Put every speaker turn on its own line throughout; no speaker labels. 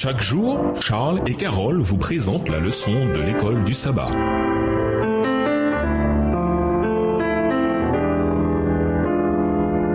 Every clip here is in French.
Chaque jour, Charles et Carole vous présentent la leçon de l'école du sabbat.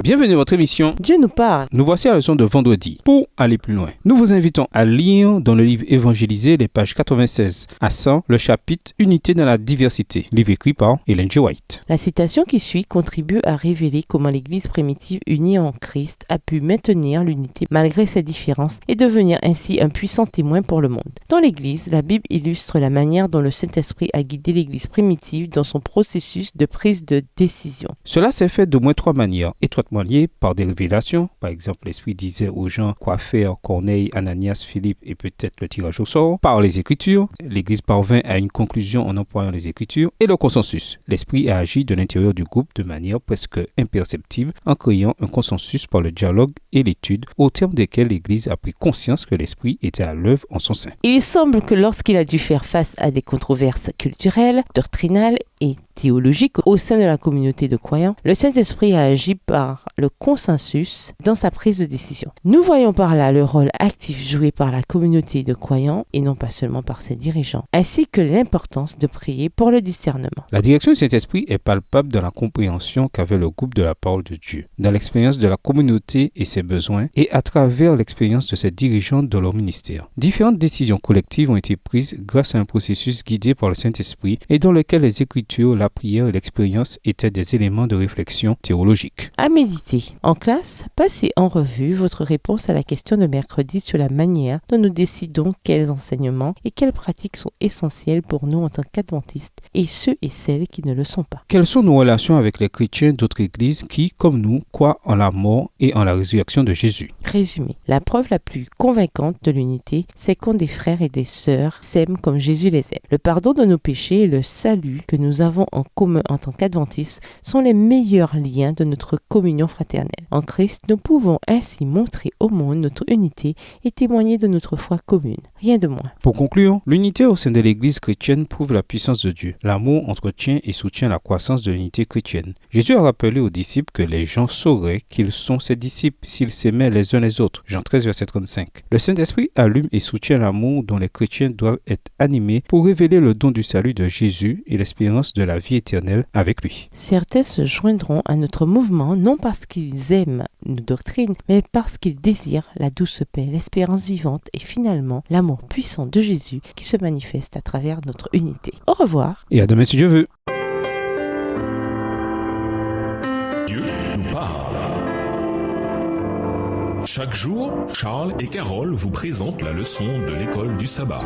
Bienvenue à votre émission
Dieu nous parle.
Nous voici à la leçon de vendredi. Pour aller plus loin, nous vous invitons à lire dans le livre Évangélisé les pages 96 à 100 le chapitre Unité dans la diversité, livre écrit par Ellen G. White.
La citation qui suit contribue à révéler comment l'Église primitive unie en Christ a pu maintenir l'unité malgré ses différences et devenir ainsi un puissant témoin pour le monde. Dans l'Église, la Bible illustre la manière dont le Saint-Esprit a guidé l'Église primitive dans son processus de prise de décision.
Cela s'est fait de moins trois manières, étroitement liées par des révélations. Par exemple, l'Esprit disait aux gens quoi faire, Corneille, Ananias, Philippe et peut-être le tirage au sort. Par les Écritures, l'Église parvint à une conclusion en employant les Écritures et le consensus. L'Esprit a agi de l'intérieur du groupe de manière presque imperceptible en créant un consensus par le dialogue et l'étude, au terme desquels l'Église a pris conscience que l'Esprit était à l'œuvre en son sein.
Il semble que lorsqu'il a dû faire face à des controverses culturelles, doctrinales et théologiques au sein de la communauté de croyants, le Saint-Esprit a agi par le consensus dans sa prise de décision. Nous voyons par là le rôle actif joué par la communauté de croyants et non pas seulement par ses dirigeants, ainsi que l'importance de prier pour le discernement.
La direction du Saint-Esprit est palpable dans la compréhension qu'avait le groupe de la parole de Dieu, dans l'expérience de la communauté et ses besoins, et à travers l'expérience de ses dirigeants dans leur ministère. Différentes décisions collectives ont été prises grâce à un processus guidé par le Saint-Esprit et dans lequel les Écritures, la prière et l'expérience étaient des éléments de réflexion théologique.
À méditer. En classe, passez en revue votre réponse à la question de mercredi sur la manière dont nous décidons quels enseignements et quelles pratiques sont essentielles pour nous en tant qu'adventistes et ceux et celles qui ne le sont pas.
Quelles sont nos relations avec les chrétiens d'autres églises qui, comme nous, croient en la mort et en la résurrection de Jésus?
Résumé. La preuve la plus convaincante de l'unité, c'est quand des frères et des sœurs s'aiment comme Jésus les aime. Le pardon de nos péchés et le salut que nous avons en commun en tant qu'adventistes sont les meilleurs liens de notre communion fraternelle. En Christ, nous pouvons ainsi montrer au monde notre unité et témoigner de notre foi commune. Rien de moins.
Pour conclure, l'unité au sein de l'Église chrétienne prouve la puissance de Dieu. L'amour entretient et soutient la croissance de l'unité chrétienne. Jésus a rappelé aux disciples que les gens sauraient qu'ils sont ses disciples s'ils s'aimaient les uns les autres. Jean 13, verset 35. Le Saint-Esprit allume et soutient l'amour dont les chrétiens doivent être animés pour révéler le don du salut de Jésus et l'espérance de la vie éternelle avec lui.
Certains se joindront à notre mouvement non parce qu'ils aiment nos doctrines, mais parce qu'ils désirent la douce paix, l'espérance vivante et finalement l'amour puissant de Jésus qui se manifeste à travers notre unité. Au revoir.
Et à demain si Dieu veut.
Dieu nous parle. Chaque jour, Charles et Carole vous présentent la leçon de l'école du sabbat.